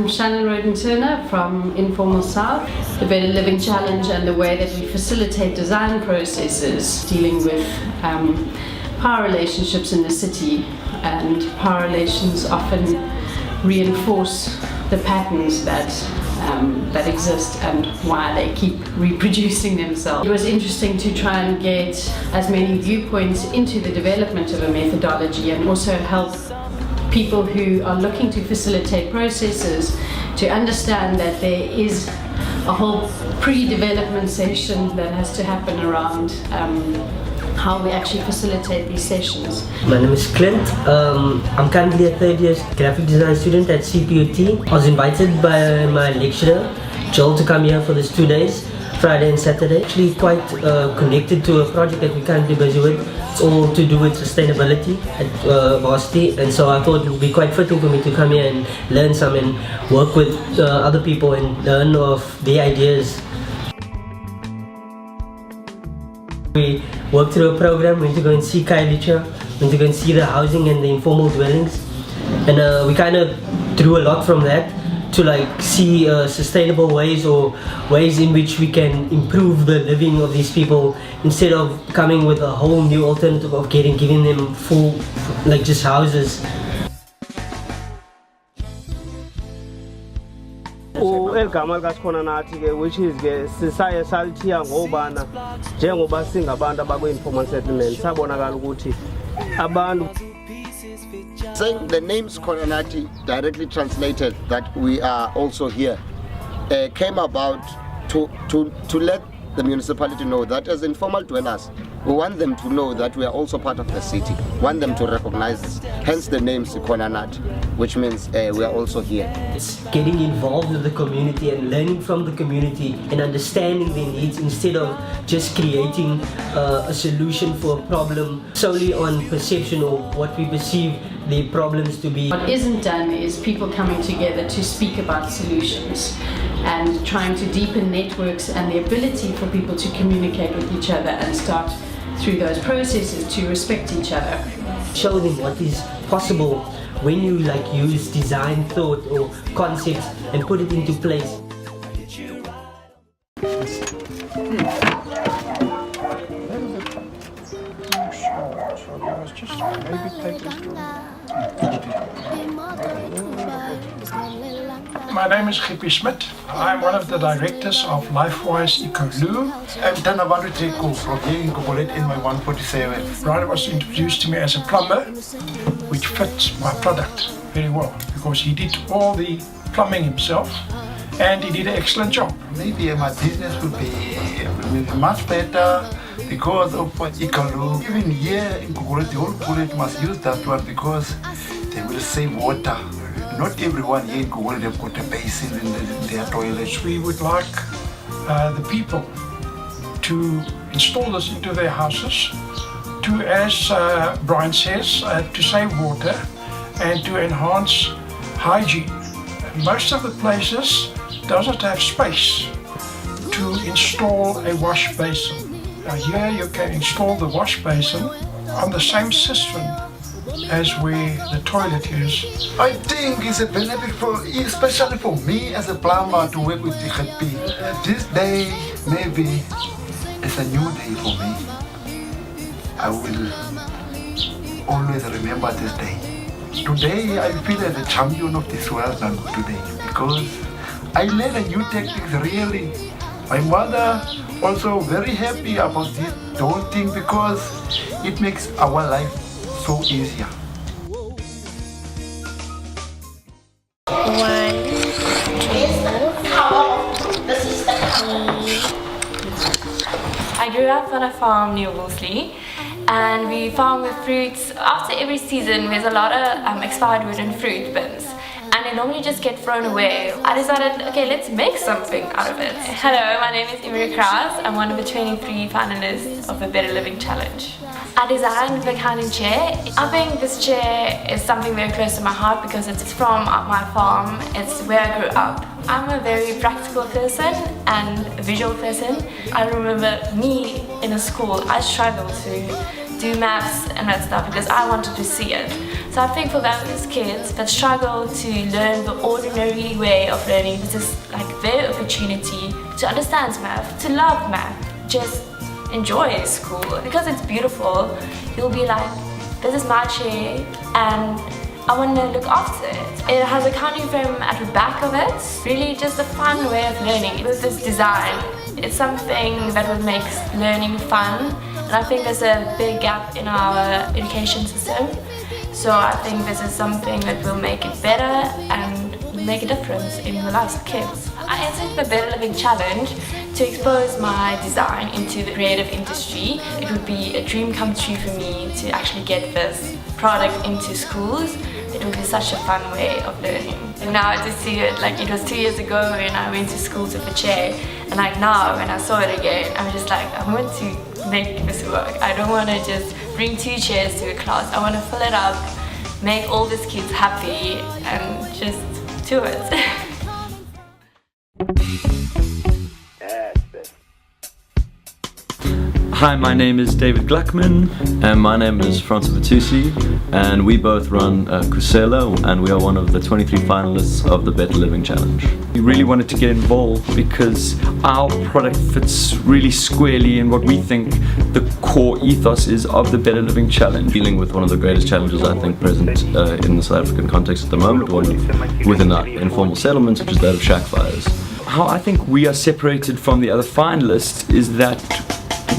I'm Shannon Roden-Turner from Informal South. The Better Living Challenge and the way that we facilitate design processes dealing with power relationships in the city, and power relations often reinforce the patterns that exist and why they keep reproducing themselves. It was interesting to try and get as many viewpoints into the development of a methodology, and also help people who are looking to facilitate processes to understand that there is a whole pre-development session that has to happen around how we actually facilitate these sessions. My name is Clint. I'm currently a third year graphic design student at CPUT. I was invited by my lecturer, Joel, to come here for these 2 days, Friday and Saturday. Actually quite connected to a project that we're currently busy with. It's all to do with sustainability at varsity, and so I thought it would be quite fitting for me to come here and learn some and work with other people and learn of their ideas. We worked through a program, went to go and see Kailicha, went to go and see the housing and the informal dwellings, and we kind of drew a lot from that to see sustainable ways, or ways in which we can improve the living of these people, instead of coming with a whole new alternative of giving them full just houses. Elgama likakhona nathi ke, which is ke sisaye salithiya ngobana njengoba singabantu abakwi-informal settlement sabonakala ukuthi abantu. Saying the names Konanati, directly translated that we are also here, came about to let the municipality know that as informal dwellers, we want them to know that we are also part of the city. We want them to recognize this. Hence the name Sikonanat, which means we are also here. It's getting involved with the community and learning from the community and understanding their needs, instead of just creating a solution for a problem solely on perception or what we perceive the problems to be. What isn't done is people coming together to speak about solutions and trying to deepen networks and the ability for people to communicate with each other and start through those processes to respect each other. Show them what is possible when you use design thought or concepts and put it into place. My name is Kippy Schmidt. I'm one of the directors of LifeWise Ecolu. I'm Tanabandu Teko from here in Kobolet in my 147. Brian was introduced to me as a plumber, which fits my product very well, because he did all the plumbing himself and he did an excellent job. Maybe my business will be much better because of Ecolu. Even here in Kobolet, the whole Kobolet must use that one because they will save water. Not everyone here in Kobolet have got a basin in their toilets. We would like the people to install this into their houses to, as Brian says, to save water and to enhance hygiene. Most of the places doesn't have space to install a wash basin. Here you can install the wash basin on the same system as where the toilet is. I think it's a benefit especially for me as a plumber, to work with the Happy. This day maybe it's a new day for me. I will always remember this day. Today I feel as a champion of this world today, because I learned a new techniques really. My mother also very happy about this whole thing, because it makes our life so easier. I grew up on a farm near Wolseley, and we farm with fruits. After every season, there's a lot of expired wooden fruit bins, and they normally just get thrown away. I decided, okay, let's make something out of it. Hello, my name is Emily Krause. I'm one of the 23 finalists of the Better Living Challenge. I designed the kind of chair. I think this chair is something very close to my heart because it's from my farm. It's where I grew up. I'm a very practical person and a visual person. I remember me in a school, I struggled to do maths and that stuff because I wanted to see it. So I think for those kids that struggle to learn the ordinary way of learning, this is like their opportunity to understand math, to love math, just enjoy school. Because it's beautiful, you'll be like, this is my chair and I want to look after it. It has a counting frame at the back of it. Really just a fun way of learning. With this design, it's something that will make learning fun. And I think there's a big gap in our education system. So I think this is something that will make it better and make a difference in the lives of kids. I entered the Better Living Challenge to expose my design into the creative industry. It would be a dream come true for me to actually get this product into schools. It would be such a fun way of learning. And now I just see it like it was 2 years ago when I went to school with a chair, and like now when I saw it again, I'm just like, I want to make this work. I don't want to just bring 2 chairs to a class. I want to fill it up, make all these kids happy, and just do it. Hi, my name is David Gluckman. And my name is Francis Vitusi, and we both run Costello, and we are one of the 23 finalists of the Better Living Challenge. We really wanted to get involved because our product fits really squarely in what we think the core ethos is of the Better Living Challenge. Dealing with one of the greatest challenges I think present in the South African context at the moment, one within our informal settlements, which is that of shack fires. How I think we are separated from the other finalists is that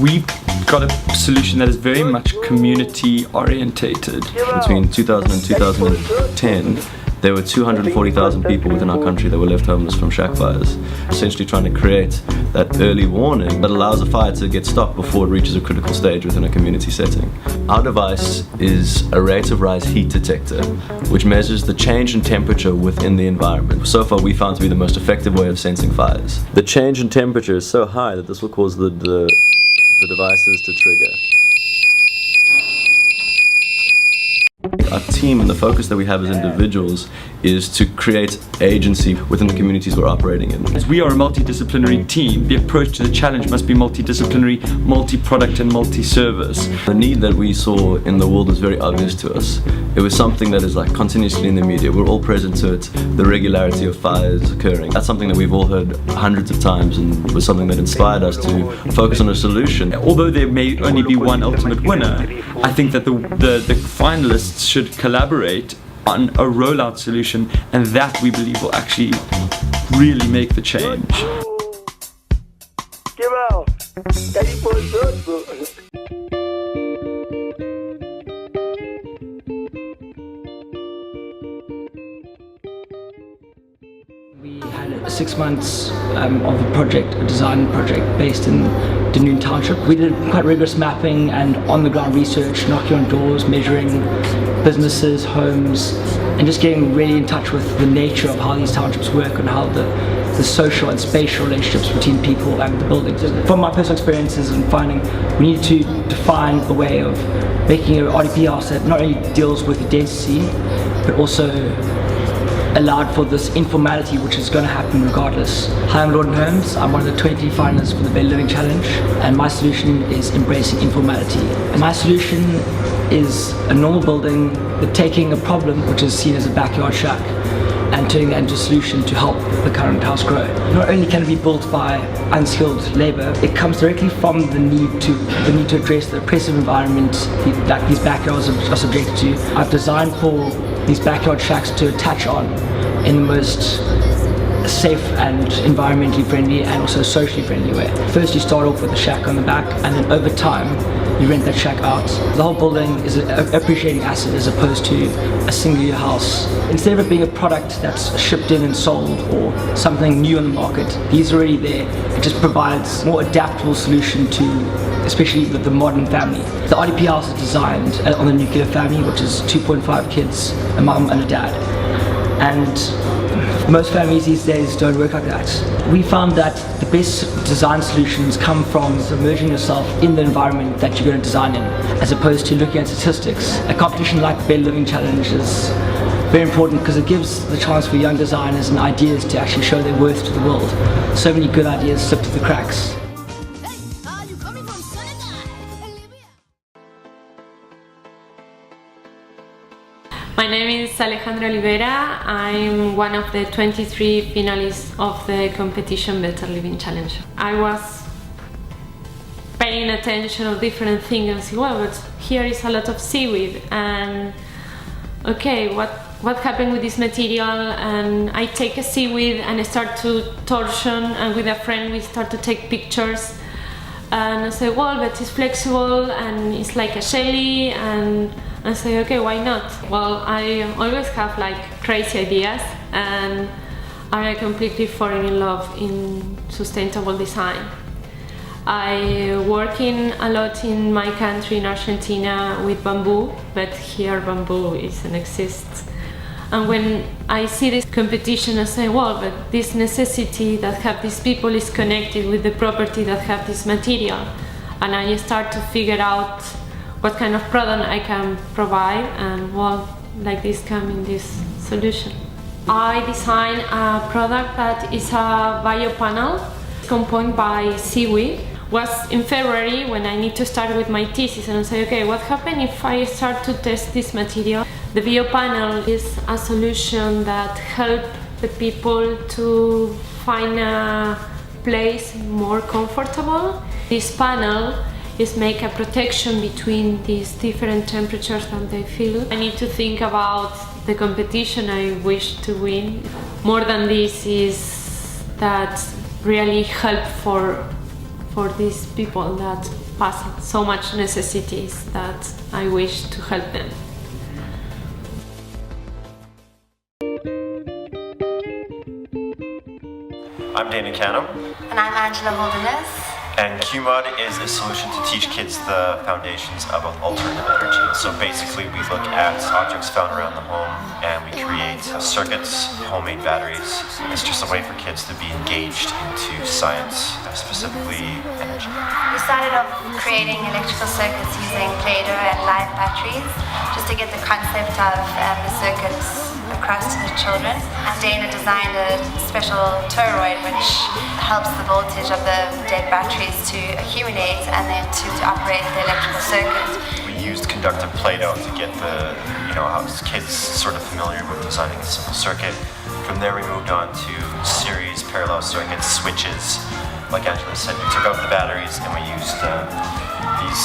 we've got a solution that is very much community orientated. Between 2000 and 2010, there were 240,000 people within our country that were left homeless from shack fires. Essentially trying to create that early warning that allows a fire to get stopped before it reaches a critical stage within a community setting. Our device is a rate of rise heat detector, which measures the change in temperature within the environment. So far we found to be the most effective way of sensing fires. The change in temperature is so high that this will cause the devices to trigger. Our team and the focus that we have as individuals is to create agency within the communities we're operating in. As we are a multidisciplinary team, the approach to the challenge must be multidisciplinary, multi-product and multi-service. The need that we saw in the world was very obvious to us. It was something that is like continuously in the media. We're all present to it, the regularity of fires occurring. That's something that we've all heard hundreds of times and was something that inspired us to focus on a solution. Although there may only be one ultimate winner, I think that the finalists should collaborate on a rollout solution, and that we believe will actually really make the change. We had 6 months of a project, a design project based in Dunoon Township. We did quite rigorous mapping and on-the-ground research, knocking on doors, measuring businesses, homes, and just getting really in touch with the nature of how these townships work and how the social and spatial relationships between people and the buildings. From my personal experiences and finding we need to define a way of making an RDP house that not only deals with identity, but also allowed for this informality which is going to happen regardless. Hi, I'm Lorden Holmes. I'm one of the 20 finalists for the Better Living Challenge, and my solution is embracing informality. And my solution is a normal building, but taking a problem which is seen as a backyard shack and turning that into a solution to help the current house grow. Not only can it be built by unskilled labour, it comes directly from the need to address the oppressive environment that these backyards are subjected to. I've designed for these backyard shacks to attach on in the most safe and environmentally friendly and also socially friendly way. First you start off with a shack on the back, and then over time you rent that shack out. The whole building is an appreciating asset as opposed to a single house. Instead of it being a product that's shipped in and sold or something new on the market, these are already there. It just provides a more adaptable solution to especially with the modern family. The RDP house is designed on the nuclear family, which is 2.5 kids, a mum and a dad. And most families these days don't work like that. We found that the best design solutions come from submerging yourself in the environment that you're going to design in, as opposed to looking at statistics. A competition like the Better Living Challenge is very important because it gives the chance for young designers and ideas to actually show their worth to the world. So many good ideas slip through the cracks. My name is Alejandra Lovera. I'm one of the 23 finalists of the competition Better Living Challenge. I was paying attention of different things and see, well, but here is a lot of seaweed, and okay, what happened with this material? And I take a seaweed and I start to torsion, and with a friend we start to take pictures, and I say, well, but it's flexible and it's like a jelly, and I say, okay, why not? Well, I always have like crazy ideas, and I completely fallen in love in sustainable design. I working a lot in my country, in Argentina, with bamboo, but here bamboo doesn't exist. And when I see this competition, I say, well, but this necessity that have these people is connected with the property that have this material. And I start to figure out what kind of product I can provide, and well, like this come in this solution. I design a product that is a bio panel composed by seaweed. Was in February when I need to start with my thesis, and I say, okay, what happens if I start to test this material? The bio panel is a solution that helps the people to find a place more comfortable. This panel is make a protection between these different temperatures that they feel. I need to think about the competition I wish to win. More than this is that really help for these people that pass so much necessities that I wish to help them. I'm Dana Canham. And I'm Angela Holderness. And QMUD is a solution to teach kids the foundations of alternative energy. So basically we look at objects found around the home and we create circuits, homemade batteries. It's just a way for kids to be engaged into science, specifically energy. We started off creating electrical circuits using Play-Doh and live batteries, just to get the concept of the circuits across to the children. And Dana designed a special toroid which helps the voltage of the dead batteries to accumulate and then to operate the electrical circuit. We used conductive Play-Doh to get the, how kids sort of familiar with designing a simple circuit. From there we moved on to series, parallel circuits, switches. Like Angela said, we took out the batteries and we used these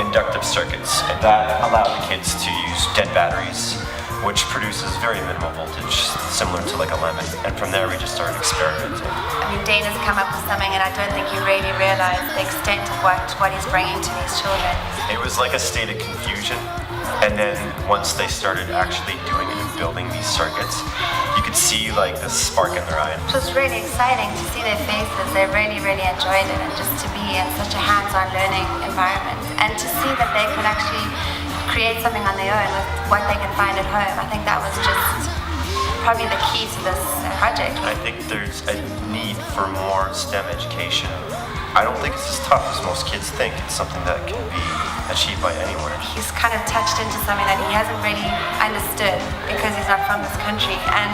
inductive circuits. And that allowed the kids to use dead batteries, which produces very minimal voltage, similar to like a lemon. And from there we just started experimenting. I mean, Dana's come up with something, and I don't think you really realize the extent of what he's bringing to these children. It was like a state of confusion, and then once they started actually doing it and building these circuits, you could see like the spark in their eye. It was really exciting to see their faces. They really, really enjoyed it, and just to be in such a hands-on learning environment, and to see that they could actually create something on their own with what they can find at home. I think that was just probably the key to this project. I think there's a need for more STEM education. I don't think it's as tough as most kids think. It's something that can be achieved by anyone. He's kind of touched into something that he hasn't really understood because he's not from this country. And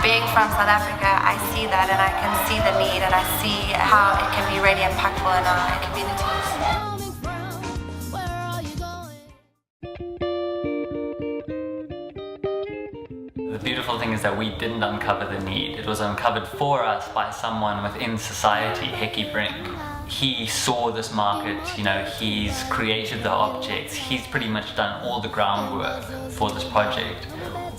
being from South Africa, I see that, and I can see the need, and I see how it can be really impactful in our communities. The beautiful thing is that we didn't uncover the need. It was uncovered for us by someone within society, Hickey Brink. He saw this market, he's created the objects, he's pretty much done all the groundwork for this project.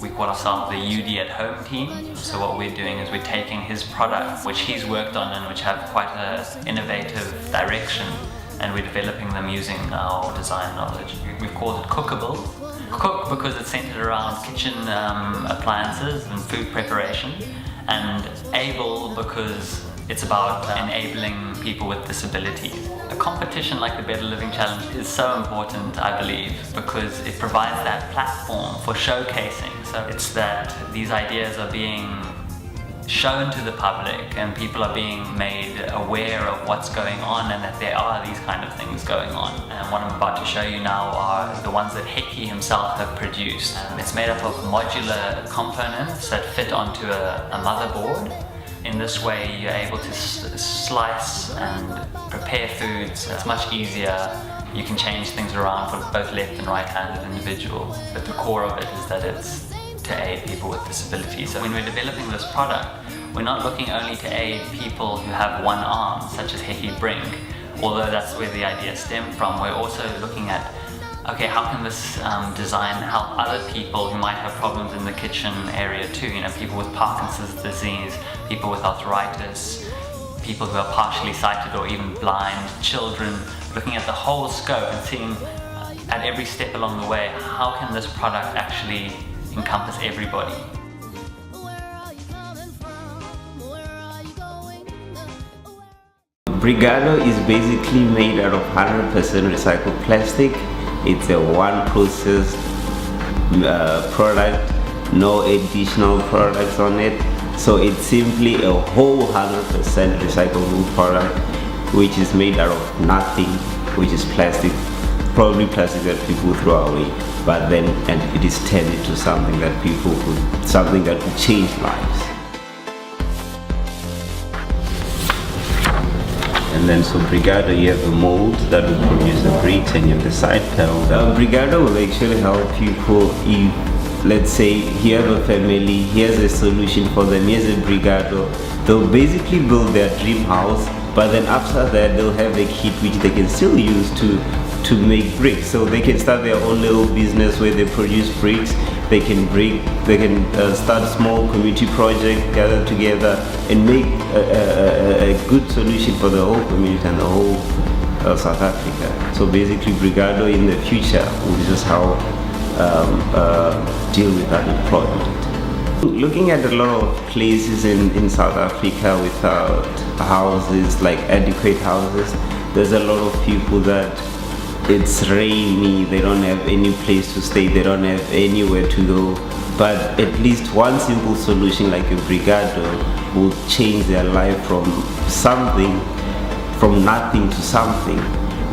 We call ourselves the UD at Home team. So what we're doing is we're taking his products, which he's worked on and which have quite an innovative direction, and we're developing them using our design knowledge. We've called it Cookable. Cook because it's centered around kitchen appliances and food preparation, and Able because it's about enabling people with disabilities. A competition like the Better Living Challenge is so important, I believe, because it provides that platform for showcasing. So it's that these ideas are being shown to the public and people are being made aware of what's going on and that there are these kind of things going on. And what I'm about to show you now are the ones that Hickey himself have produced. It's made up of modular components that fit onto a motherboard. In this way you're able to slice and prepare foods. It's much easier You can change things around for both left and right-handed individuals, but the core of it is that it's to aid people with disabilities. So when we're developing this product, we're not looking only to aid people who have one arm, such as Hickey Brink, although that's where the idea stemmed from. We're also looking at, okay, how can this design help other people who might have problems in the kitchen area too? You know, people with Parkinson's disease, people with arthritis, people who are partially sighted or even blind, children, looking at the whole scope and seeing at every step along the way, how can this product actually encompass everybody? Brigado is basically made out of 100% recycled plastic. It's a one process product, no additional products on it. So it's simply a whole 100% recyclable product, which is made out of nothing, which is plastic, probably plastic that people throw away, but then and it is turned into something that something that will change lives. And then so Brigado, you have a mold that will produce the bricks, and you have the side panel. Brigado will actually help people if, let's say, you have a family, here's a solution for them, here's a Brigado. They'll basically build their dream house, but then after that they'll have a kit which they can still use to make bricks. So they can start their own little business where they produce bricks. They can start a small community project, gather together and make a good solution for the whole community and the whole South Africa. So basically Brigado in the future will just how deal with unemployment. Looking at a lot of places in South Africa without houses, like adequate houses, there's a lot of people that it's rainy, they don't have any place to stay, they don't have anywhere to go. But at least one simple solution like a Brigado will change their life from nothing to something,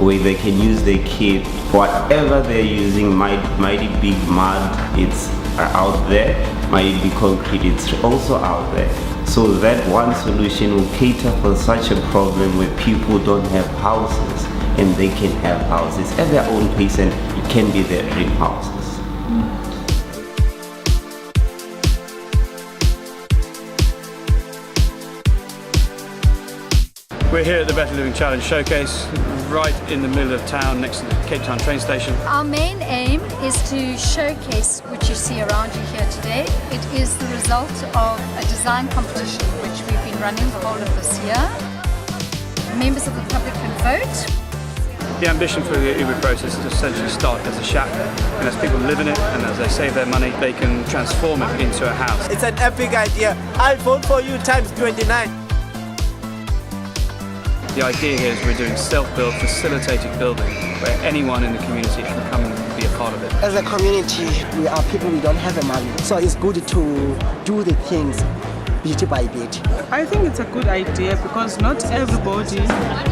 where they can use their kit, whatever they're using, might it be mud, it's out there, might it be concrete, it's also out there. So that one solution will cater for such a problem where people don't have houses and they can have houses at their own pace, and it can be their dream houses. We're here at the Better Living Challenge Showcase, right in the middle of town, next to the Cape Town train station. Our main aim is to showcase what you see around you here today. It is the result of a design competition which we've been running the whole of this year. Members of the public can vote. The ambition for the Uber process is to essentially start as a shack, and as people live in it and as they save their money, they can transform it into a house. It's an epic idea. I'll vote for you times 29. The idea here is we're doing self-built, facilitated building, where anyone in the community can come and be a part of it. As a community, we are people, we don't have the money, so it's good to do the things bit by bit. I think it's a good idea because not everybody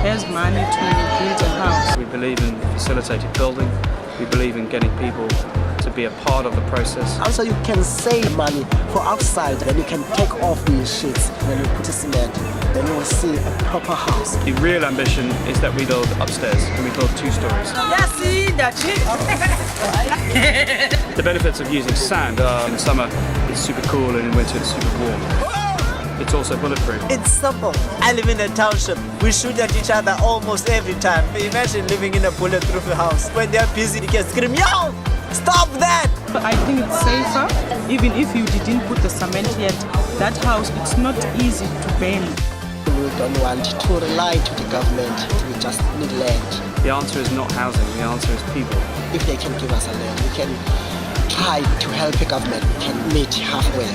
has money to build a house. We believe in facilitated building. We believe in getting people to be a part of the process. Also, you can save money for outside, then you can take off the sheets, then you put a cement, then you will see a proper house. The real ambition is that we build upstairs and we build 2 stories. The benefits of using sand are in summer it's super cool and in winter it's super warm. It's also bulletproof. It's simple. I live in a township. We shoot at each other almost every time. Imagine living in a bulletproof house. When they're busy, you can scream, yo! Stop that! I think it's safer. Even if you didn't put the cement yet, that house, it's not easy to burn. We don't want to rely to the government. We just need land. The answer is not housing. The answer is people. If they can give us a land, we can try to help the government. We can meet halfway.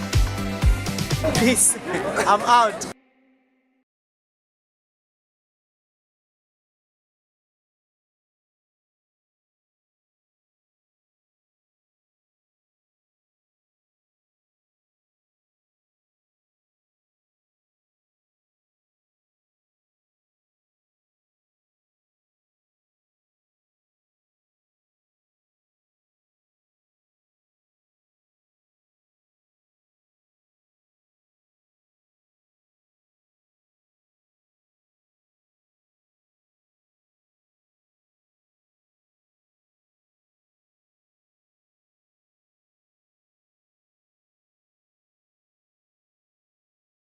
Peace. I'm out.